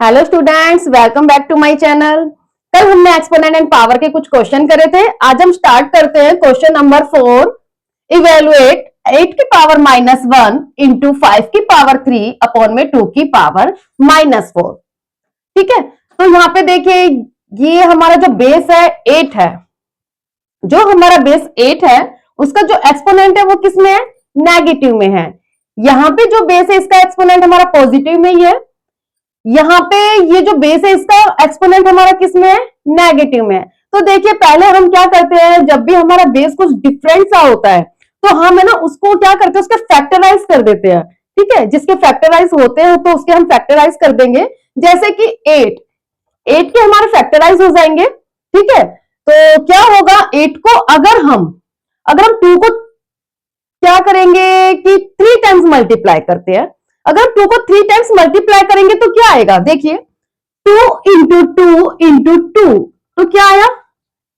Hello students, welcome back to my channel. कल हमने exponent and power के कुछ क्वेश्चन करे थे। आज हम स्टार्ट करते हैं क्वेश्चन नंबर 4। इवेलुएट 8 की पावर -1 इंटू 5 की पावर 3 अपॉन में 2 की पावर -4। ठीक है, तो यहाँ पे देखिए ये हमारा जो बेस है 8 है। जो हमारा बेस 8 है उसका जो एक्सपोनेंट है वो किस में है? नेगेटिव में है। यहाँ पे जो बेस है इसका एक्सपोनेंट हमारा पॉजिटिव में ही है। यहाँ पे ये जो बेस है इसका एक्सपोनेंट हमारा किस में है? नेगेटिव में है। तो देखिए पहले हम क्या करते हैं, जब भी हमारा बेस कुछ डिफरेंट सा होता है तो हम है ना उसको क्या करते हैं, उसके फैक्टराइज कर देते हैं। ठीक है, जिसके फैक्टराइज होते हैं तो उसके हम फैक्टराइज कर देंगे। जैसे कि 8 के हमारे फैक्टराइज हो जाएंगे। ठीक है, तो क्या होगा 8 को अगर हम 2 को क्या करेंगे कि 3 टाइम्स मल्टीप्लाई करते हैं। अगर 2 को 3 टाइम्स मल्टीप्लाई करेंगे तो क्या आएगा? देखिए 2 इंटू 2 इंटू 2 तो क्या आया?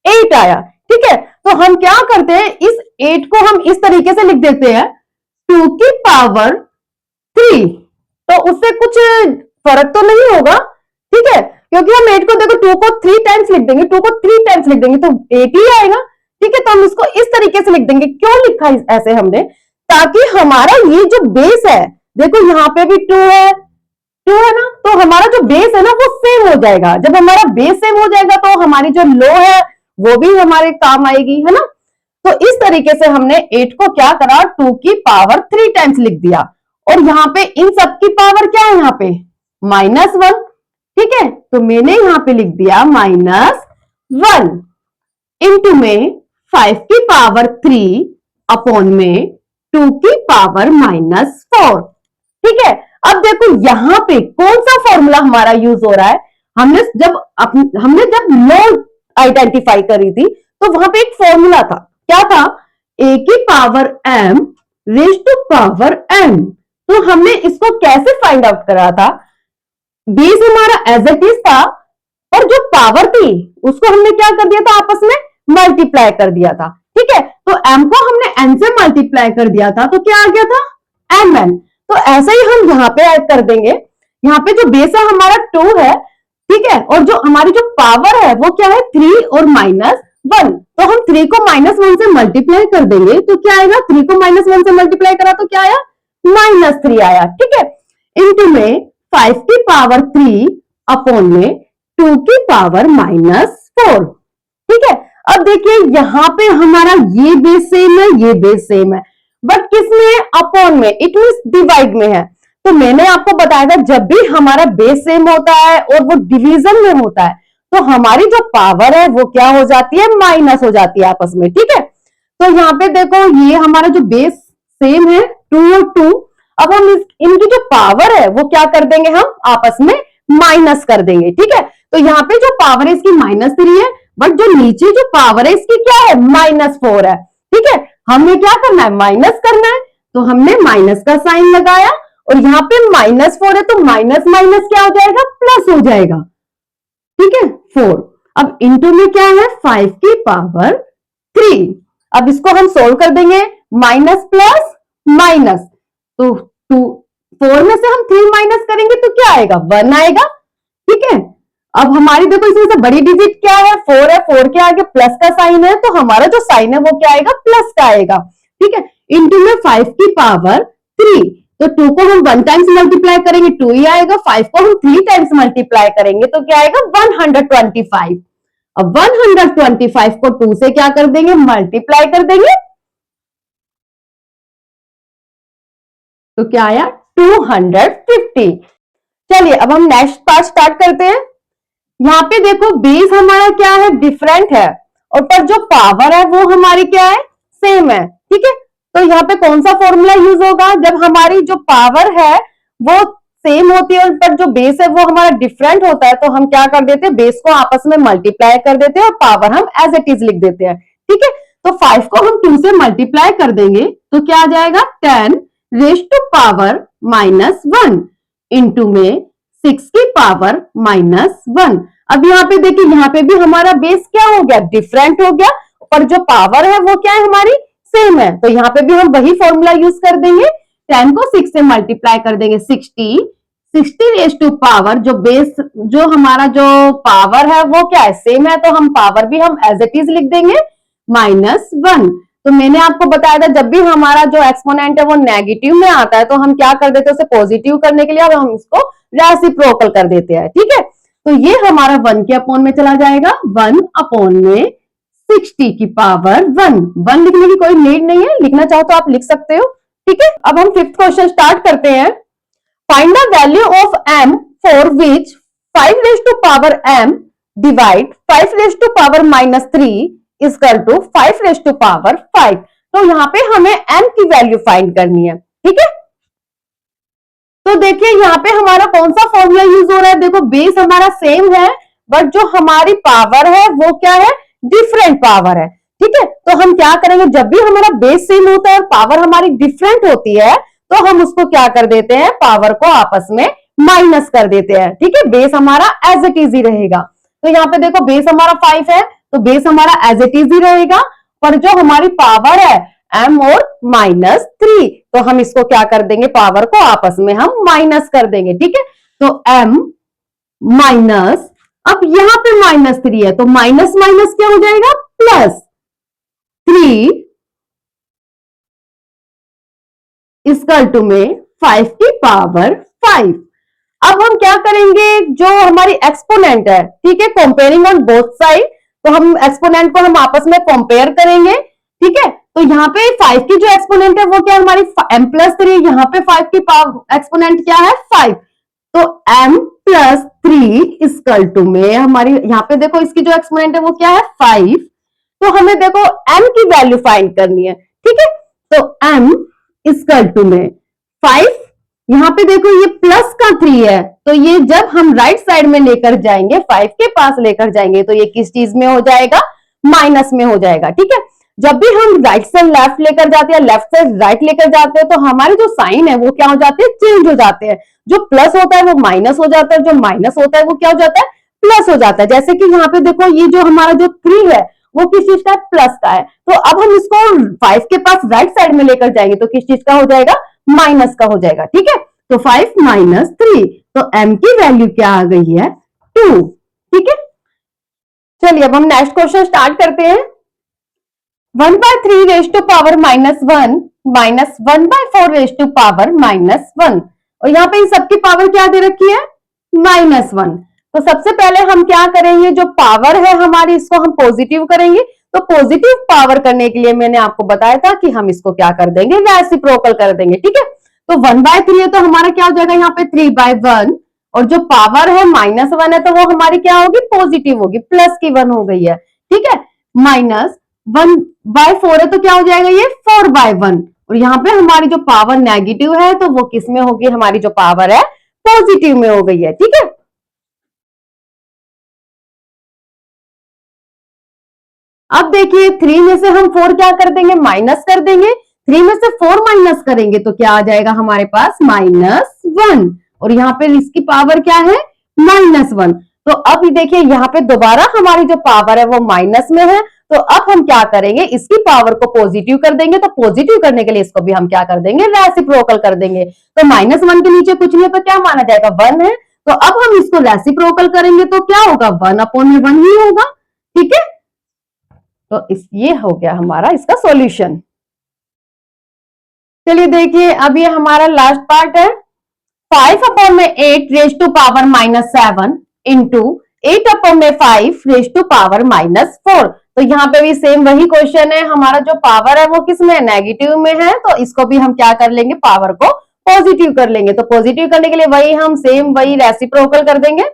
8 आया। ठीक है, तो हम क्या करते हैं, इस 8 को हम इस तरीके से लिख देते हैं 2 की पावर 3। तो उससे कुछ फर्क तो नहीं होगा। ठीक है, क्योंकि हम 8 को देखो 2 को 3 टाइम्स लिख देंगे, 2 को 3 टाइम्स लिख देंगे तो 8 ही आएगा। ठीक है, तो हम इसको इस तरीके से लिख देंगे। क्यों लिखा ऐसे हमने? ताकि हमारा ये जो बेस है, देखो यहाँ पे भी 2 है ना, तो हमारा जो बेस है ना वो सेम हो जाएगा। जब हमारा बेस सेम हो जाएगा तो हमारी जो लो है वो भी हमारे काम आएगी, है ना। तो इस तरीके से हमने 8 को क्या करा, 2 की पावर 3 टाइम्स लिख दिया। और यहाँ पे इन सब की पावर क्या है? यहाँ पे -1। ठीक है, तो मैंने यहाँ पे लिख दिया -1 इंटू में 5 की पावर 3 अपॉन में 2 की पावर -4। ठीक है, अब देखो यहां पे कौन सा फॉर्मूला हमारा यूज हो रहा है। हमने जब लो आइडेंटिफाई करी थी तो वहां पे एक फॉर्मूला था। क्या था? a की power m raise to power n। तो हमने इसको कैसे फाइंड आउट करा था? बेस हमारा एज इट इज था और जो पावर थी उसको हमने क्या कर दिया था, आपस में मल्टीप्लाई कर दिया था। ठीक है, तो m को हमने n से मल्टीप्लाई कर दिया था तो क्या आ गया था? mn। तो ऐसे ही हम यहाँ पे ऐड कर देंगे। यहाँ पे जो बेस है हमारा 2 है। ठीक है, और जो हमारी जो पावर है वो क्या है? 3 और -1। तो हम 3 को -1 से मल्टीप्लाई कर देंगे तो क्या आएगा? 3 को -1 से मल्टीप्लाई करा तो क्या आया? -3 आया। ठीक है, इंटू में 5 की पावर 3 अपॉन में 2 की पावर -4। ठीक है, अब देखिए यहां पे हमारा ये बेस सेम है, ये बेस सेम है, बट किसमें है? अपॉन में, इट मींस डिवाइड में है। तो मैंने आपको बताया था जब भी हमारा बेस सेम होता है और वो डिवीजन में होता है तो हमारी जो पावर है वो क्या हो जाती है? माइनस हो जाती है आपस में। ठीक है, तो यहाँ पे देखो ये हमारा जो बेस सेम है 2 और 2। अब हम इनकी जो पावर है वो क्या कर देंगे? हम आपस में माइनस कर देंगे। ठीक है, तो यहाँ पे जो पावर है इसकी -3 है, बट जो नीचे जो पावर है इसकी क्या है? -4 है। ठीक है, हमें क्या करना है? माइनस करना है। तो हमने माइनस का साइन लगाया और यहाँ पे -4 है तो माइनस माइनस क्या हो जाएगा? प्लस हो जाएगा। ठीक है, 4। अब इंटू में क्या है? 5 की पावर 3। अब इसको हम सोल्व कर देंगे, माइनस प्लस माइनस, तो 4 में से हम 3 माइनस करेंगे तो क्या आएगा? 1 आएगा। ठीक है, अब हमारी देखो इसमें से बड़ी डिजिट क्या है? 4 है, 4 के आगे प्लस का साइन है तो हमारा जो साइन है वो क्या आएगा? प्लस का आएगा। ठीक है, इंटू में 5 की पावर 3, तो 2 को हम 1 टाइम्स मल्टीप्लाई करेंगे 2 ही आएगा, 5 को हम 3 टाइम्स मल्टीप्लाई करेंगे तो क्या आएगा? 125। अब 125 को 2 से क्या कर देंगे? मल्टीप्लाई कर देंगे तो क्या आया? 250। चलिए अब हम नेक्स्ट पार्ट स्टार्ट करते हैं। यहाँ पे देखो बेस हमारा क्या है? डिफरेंट है, और पर जो पावर है वो हमारी क्या है? सेम है। ठीक है, तो यहाँ पे कौन सा फॉर्मूला यूज होगा? जब हमारी जो पावर है वो सेम होती है पर जो बेस है वो हमारा डिफरेंट होता है तो हम क्या कर देते हैं? बेस को आपस में मल्टीप्लाई कर देते हैं और पावर हम एज इट इज लिख देते हैं। ठीक है, तो 5 को हम 2 से मल्टीप्लाई कर देंगे तो क्या आ जाएगा? 10 रेज टू पावर -1 इंटू में 6 की पावर -1। अब यहाँ पे देखिए यहाँ पे भी हमारा बेस क्या हो गया? डिफरेंट हो गया, पर जो पावर है वो क्या है? हमारी सेम है। तो यहाँ पे भी हम वही फॉर्मूला यूज कर देंगे। 10 को 6 से मल्टीप्लाई कर देंगे 60, 60 रेज टू पावर जो बेस जो हमारा जो पावर है वो क्या है, सेम है, तो हम पावर भी हम एज इट इज लिख देंगे -1। तो मैंने आपको बताया था जब भी हमारा जो एक्सपोनेंट है वो नेगेटिव में आता है तो हम क्या कर देते हैं, उसे पॉजिटिव करने के लिए अब हम इसको रेसिप्रोकल कर देते हैं। ठीक है, तो ये हमारा 1 के अपॉन में चला जाएगा, 1 अपॉन में 60 की पावर 1 लिखने की कोई नीड नहीं है, लिखना चाहो तो आप लिख सकते हो। ठीक है, अब हम 5th क्वेश्चन स्टार्ट करते हैं। Find the value of m for which 5 raise to power m divide 5 raise to power -3 is equal to 5 raise to power 5। तो यहां पे हमें m की वैल्यू फाइंड करनी है। ठीक है, तो देखिए यहाँ पे हमारा कौन सा फॉर्मूला यूज हो रहा है, देखो बेस हमारा सेम है बट जो हमारी पावर है वो क्या है, डिफरेंट पावर है। ठीक है, तो हम क्या करेंगे, जब भी हमारा बेस सेम होता है और पावर हमारी डिफरेंट होती है तो हम उसको क्या कर देते हैं, पावर को आपस में माइनस कर देते हैं। ठीक है, बेस हमारा एज इट इज ही रहेगा। तो यहाँ पे देखो बेस हमारा 5 है तो बेस हमारा एज इट इज ही रहेगा, पर जो हमारी पावर है m और -3 तो हम इसको क्या कर देंगे, पावर को आपस में हम माइनस कर देंगे। ठीक है, तो m माइनस, अब यहां पे -3 है तो माइनस माइनस क्या हो जाएगा, +3 इक्वल टू में 5 की पावर 5। अब हम क्या करेंगे, जो हमारी एक्सपोनेंट है, ठीक है, कंपेयरिंग ऑन बोथ साइड, तो हम एक्सपोनेंट को हम आपस में कंपेयर करेंगे। ठीक है, तो यहाँ पे 5 की जो एक्सपोनेंट है वो क्या है, हमारी m+3, यहाँ पे 5 की एक्सपोनेंट क्या है, 5, तो m+3 इक्वल टू में हमारी यहाँ पे देखो इसकी जो एक्सपोनेंट है वो क्या है, 5। तो हमें देखो m की वैल्यू फाइंड करनी है। ठीक है, तो m इक्वल टू में 5, यहाँ पे देखो ये प्लस का 3 है तो ये जब हम राइट साइड में लेकर जाएंगे, 5 के पास लेकर जाएंगे तो ये किस चीज में हो जाएगा, माइनस में हो जाएगा। ठीक है, जब भी हम राइट से लेफ्ट लेकर जाते हैं, लेफ्ट से राइट लेकर जाते हैं तो हमारे जो साइन है वो क्या हो जाते हैं, चेंज हो जाते हैं। जो प्लस होता है वो माइनस हो जाता है, जो माइनस होता है वो क्या हो जाता है, प्लस हो जाता है। जैसे कि यहाँ पे देखो ये जो हमारा जो 3 है वो किस चीज का है, प्लस का है, तो अब हम इसको 5 के पास राइट साइड में लेकर जाएंगे तो किस चीज का हो जाएगा, माइनस का हो जाएगा। ठीक है, तो 5 -3, तो m की वैल्यू क्या आ गई है, 2। ठीक है, चलिए अब हम नेक्स्ट क्वेश्चन स्टार्ट करते हैं। 1/3 raise to power -1 minus 1/4 raise to power -1, और यहाँ पे इन सबकी पावर क्या दे रखी है, -1। तो सबसे पहले हम क्या करेंगे, जो पावर है हमारी इसको हम पॉजिटिव करेंगे। तो पॉजिटिव पावर करने के लिए मैंने आपको बताया था कि हम इसको क्या कर देंगे, रेसिप्रोकल कर देंगे। ठीक है, तो 1/3 है तो हमारा क्या हो जाएगा, यहाँ पे 3/1, और जो पावर है -1 है तो वो हमारी क्या होगी, पॉजिटिव होगी, प्लस की 1 हो गई है। ठीक है, माइनस 1/4 है तो क्या हो जाएगा, ये 4/1, और यहाँ पे हमारी जो पावर नेगेटिव है तो वो किस में होगी, हमारी जो पावर है पॉजिटिव में हो गई है। ठीक है, अब देखिए 3 में से हम 4 क्या कर देंगे, माइनस कर देंगे। 3 में से 4 माइनस करेंगे तो क्या आ जाएगा हमारे पास, -1, और यहाँ पे इसकी पावर क्या है, -1। तो अब देखिए यहाँ पे दोबारा हमारी जो पावर है वो माइनस में है, तो अब हम क्या करेंगे, इसकी पावर को पॉजिटिव कर देंगे। तो पॉजिटिव करने के लिए इसको भी हम क्या कर देंगे, रेसिप्रोकल कर देंगे। तो -1 के नीचे कुछ नहीं है तो क्या माना जाएगा, 1 है। तो अब हम इसको रेसिप्रोकल करेंगे तो क्या होगा, 1/1 ही होगा। ठीक है, तो ये हो गया हमारा इसका सॉल्यूशन। चलिए देखिए अब ये हमारा लास्ट पार्ट है। 5/8 raise to power -7 into 8/5 raise to power -4। तो यहाँ पे भी सेम वही क्वेश्चन है, हमारा जो पावर है वो किस में, नेगेटिव में है, तो इसको भी हम क्या कर लेंगे, पावर को पॉजिटिव कर लेंगे। तो पॉजिटिव करने के लिए वही हम सेम वही रेसिप्रोकल कर देंगे।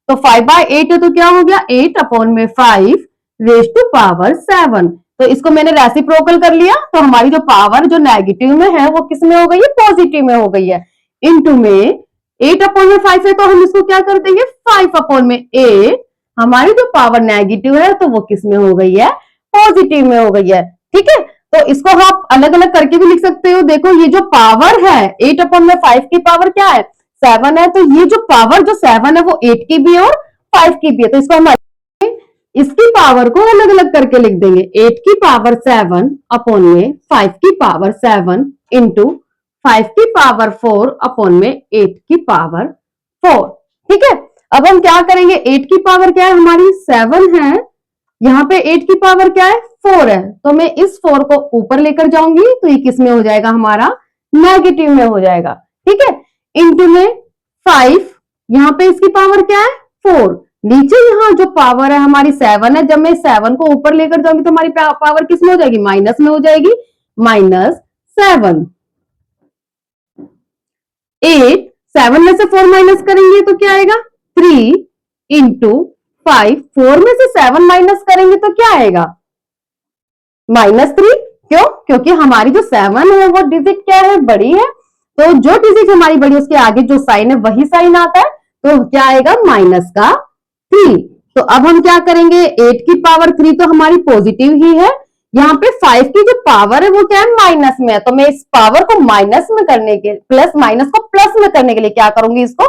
तो 5/8 है तो क्या हो गया, 8/5 रेज टू पावर 7। तो इसको मैंने रेसिप्रोकल कर लिया, तो हमारी जो पावर जो नेगेटिव में है वो किस में हो गई है, पॉजिटिव में हो गई है। इनटू में 8/5 है तो हम इसको क्या कर देंगे, 5/8। हमारी जो पावर नेगेटिव है तो वो किस में हो गई है, पॉजिटिव में हो गई है। ठीक है, तो इसको आप अलग अलग करके भी लिख सकते हो। देखो ये जो पावर है 8/5 की पावर क्या है, 7 है, तो ये जो पावर जो 7 है वो 8 की भी है और 5 की भी है। तो इसको हम इसकी पावर को अलग अलग करके लिख देंगे, 8 की पावर 7/5 की पावर 7 इंटू 5 की पावर 4/8 की पावर 4। ठीक है, अब हम क्या करेंगे, 8 की पावर क्या है हमारी 7 है, यहाँ पे 8 की पावर क्या है 4 है, तो मैं इस 4 को ऊपर लेकर जाऊंगी तो ये किस में हो जाएगा हमारा नेगेटिव में हो जाएगा। ठीक है, इंटू में 5, यहाँ पे इसकी पावर क्या है 4, नीचे यहाँ जो पावर है हमारी 7 है, जब मैं 7 को ऊपर लेकर जाऊंगी तो हमारी पावर किस में हो जाएगी, माइनस में हो जाएगी, -7। 8, 7 में से 4 माइनस करेंगे तो क्या आएगा 3 इंटू 5, 4 में से 7 माइनस करेंगे तो क्या आएगा -3। क्यों, क्योंकि हमारी जो 7 है वो डिजिट क्या है, बड़ी है, तो जो डिजिट हमारी बड़ी उसके आगे जो साइन है वही साइन आता है, तो क्या आएगा -3। तो अब हम क्या करेंगे, 8 की पावर 3 तो हमारी पॉजिटिव ही है, यहाँ पे 5 की जो पावर है वो क्या है माइनस में है, तो मैं इस पावर को माइनस में करने के प्लस माइनस को प्लस में करने के लिए क्या करूंगी, इसको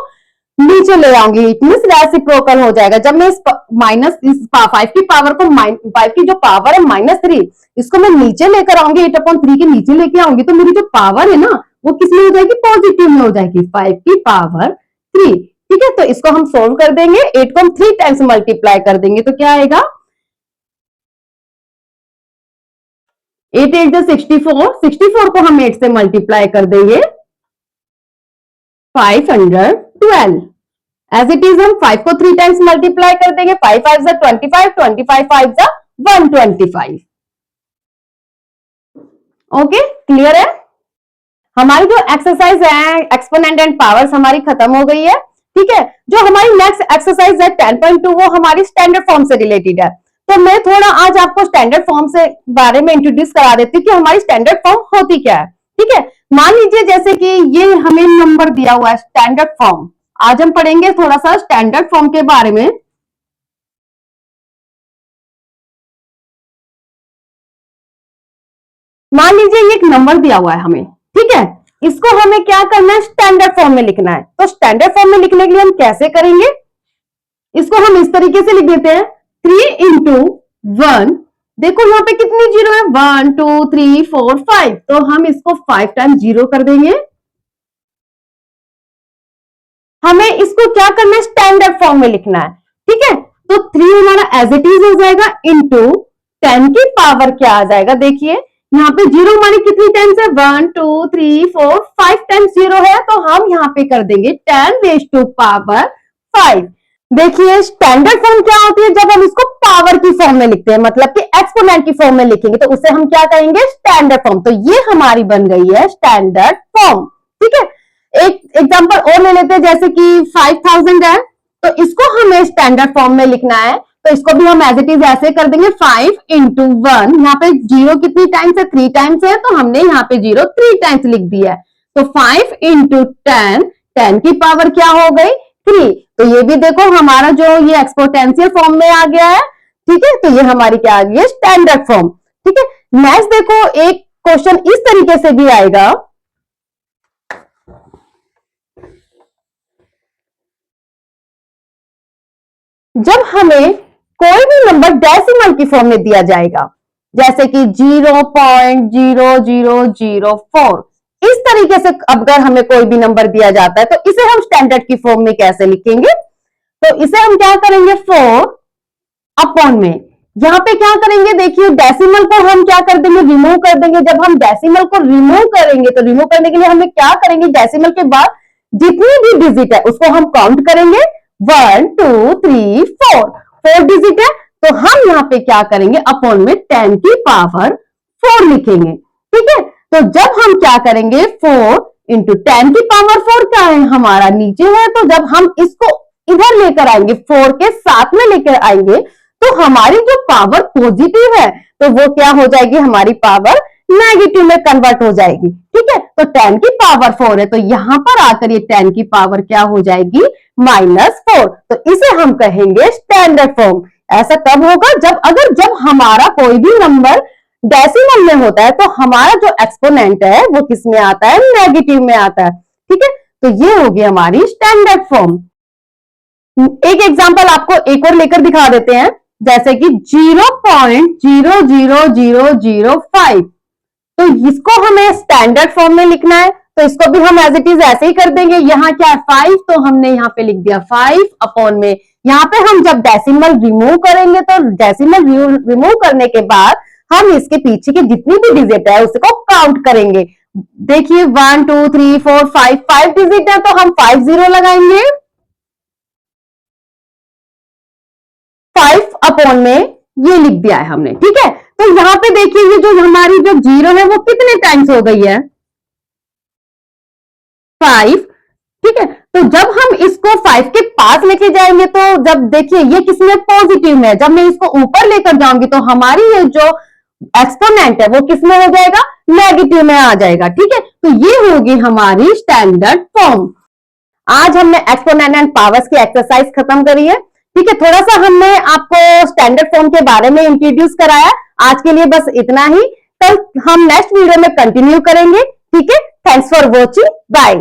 नीचे ले आऊंगी, इट मींस रेसिप्रोकल हो जाएगा। जब मैं इस माइनस इस 5 की पावर को 5 की जो पावर है -3 इसको मैं नीचे लेकर आऊंगी, 8/3 के नीचे लेके आऊंगी, तो मेरी जो पावर है ना वो किस में हो जाएगी, पॉजिटिव में हो जाएगी, 5 की पावर 3। ठीक है, तो इसको हम सोल्व कर देंगे, 8 को हम 3 टाइम्स मल्टीप्लाई कर देंगे तो क्या आएगा 8 8 64, 64 को हम 8 से मल्टीप्लाई कर देंगे 512। एज इट इज हम 5 को 3 टाइम्स मल्टीप्लाई कर देंगे, 5 5 25, 25 5 125। ओके, क्लियर है। हमारी जो एक्सरसाइज है एक्सपोनेंट एंड पावर्स हमारी खत्म हो गई है। ठीक है, जो हमारी नेक्स्ट एक्सरसाइज है 10.2 वो हमारी स्टैंडर्ड फॉर्म से रिलेटेड है, तो मैं थोड़ा आज आपको स्टैंडर्ड फॉर्म से बारे में इंट्रोड्यूस करा देती हूँ कि हमारी स्टैंडर्ड फॉर्म होती क्या है। ठीक है, मान लीजिए जैसे कि ये हमें नंबर दिया हुआ है स्टैंडर्ड फॉर्म, आज हम पढ़ेंगे थोड़ा सा स्टैंडर्ड फॉर्म के बारे में। मान लीजिए ये एक नंबर दिया हुआ है हमें, ठीक है, इसको हमें क्या करना है, स्टैंडर्ड फॉर्म में लिखना है। तो स्टैंडर्ड फॉर्म में लिखने के लिए हम कैसे करेंगे, इसको हम इस तरीके से लिख देते हैं 3 इंटू 1, देखो यहाँ पे कितनी जीरो है 1 2 3 4 5, तो हम इसको 5 टाइम्स जीरो कर देंगे। हमें इसको क्या करना है, स्टैंडर्ड फॉर्म में लिखना है। ठीक है, तो 3 हमारा एज इट इज हो जाएगा इंटू 10 की पावर क्या आ जाएगा, देखिए यहाँ पे जीरो हमारी कितनी टाइम्स है 1 2 3 4 5 टाइम्स जीरो है, तो हम यहाँ पे कर देंगे 10 रेज टू पावर 5। देखिए स्टैंडर्ड फॉर्म क्या होती है, जब हम इसको पावर की फॉर्म में लिखते हैं, मतलब कि एक्सपोनेंट की फॉर्म में लिखेंगे तो उसे हम क्या कहेंगे, स्टैंडर्ड फॉर्म। तो ये हमारी बन गई है स्टैंडर्ड फॉर्म। ठीक है, एक एग्जांपल और ले लेते हैं, जैसे कि 5000 है, तो इसको हमें स्टैंडर्ड फॉर्म में लिखना है, तो इसको भी हम एज इट इज ऐसे कर देंगे 5 इंटू 1, यहाँ पे जीरो कितनी टाइम्स है 3 टाइम्स है, तो हमने यहाँ पे जीरो 3 टाइम्स लिख दिया है, तो 5 इंटू 10, 10 की पावर क्या हो गई 3, तो ये भी देखो हमारा जो ये एक्सपोनेंशियल फॉर्म में आ गया है। ठीक है, तो ये हमारी क्या आ गई है, स्टैंडर्ड फॉर्म। ठीक है, नेक्स्ट देखो एक क्वेश्चन इस तरीके से भी आएगा, जब हमें कोई भी नंबर डेसिमल की फॉर्म में दिया जाएगा, जैसे कि 0.0004, इस तरीके से अगर हमें कोई भी नंबर दिया जाता है तो इसे हम स्टैंडर्ड की फॉर्म में कैसे लिखेंगे, तो इसे हम क्या करेंगे 4 अपॉन में, यहां पे क्या करेंगे, देखिए डेसिमल को हम क्या कर देंगे, रिमूव कर देंगे। जब हम डेसिमल को रिमूव करेंगे तो रिमूव करने के लिए हमें क्या करेंगे, डेसिमल के बाद जितनी भी डिजिट है उसको हम काउंट करेंगे, 1 2 3 4 डिजिट है, तो हम यहाँ पे क्या करेंगे, अपॉन में 10 की पावर 4 लिखेंगे। ठीक है, तो जब हम क्या करेंगे 4 इंटू 10 की पावर 4 क्या है, हमारा नीचे है, तो जब हम इसको इधर लेकर आएंगे 4 के साथ में लेकर आएंगे तो हमारी जो पावर पॉजिटिव है तो वो क्या हो जाएगी, हमारी पावर नेगेटिव में कन्वर्ट हो जाएगी। ठीक है, तो 10 की पावर 4 है, तो यहां पर आकर ये 10 की पावर क्या हो जाएगी -4, तो इसे हम कहेंगे स्टैंडर्ड फॉर्म। ऐसा कब होगा, जब हमारा कोई भी नंबर डेसिमल में होता है तो हमारा जो एक्सपोनेंट है वो किस में आता है, नेगेटिव में आता है। ठीक है, तो ये होगी हमारी स्टैंडर्ड फॉर्म। एक एग्जांपल आपको एक और लेकर दिखा देते हैं, जैसे कि 0.00005, तो इसको हमें स्टैंडर्ड फॉर्म में लिखना है, तो इसको भी हम एज इट इज ऐसे ही कर देंगे। यहाँ क्या है 5, तो हमने यहाँ पे लिख दिया 5 अपॉन में, यहाँ पे हम जब डेसिमल रिमूव करेंगे तो डेसिमल रिमूव करने के बाद हम इसके पीछे की जितनी भी डिजिट है उसको काउंट करेंगे। देखिए 1 2 3 4 5 डिजिट है तो हम 50 लगाएंगे, 5 अपॉन में ये लिख दिया है हमने, ठीक है। तो यहाँ पे देखिए ये जो हमारी जो 0 है वो कितने टाइम्स हो गई है, 5, ठीक है। तो जब हम इसको 5 के पास लेके जाएंगे तो जब देखिए ये किसमें पॉजिटिव में, जब मैं इसको ऊपर लेकर जाऊंगी तो हमारी ये जो एक्सपोनेंट है वो किसमें हो जाएगा, नेगेटिव में आ जाएगा, ठीक है। तो ये होगी हमारी स्टैंडर्ड फॉर्म। आज हमने एक्सपोनेंट एंड पावर्स की एक्सरसाइज खत्म करी है, ठीक है। थोड़ा सा हमने आपको स्टैंडर्ड फॉर्म के बारे में इंट्रोड्यूस कराया। आज के लिए बस इतना ही, कल हम नेक्स्ट वीडियो में कंटिन्यू करेंगे, ठीक है। Thanks for watching, bye.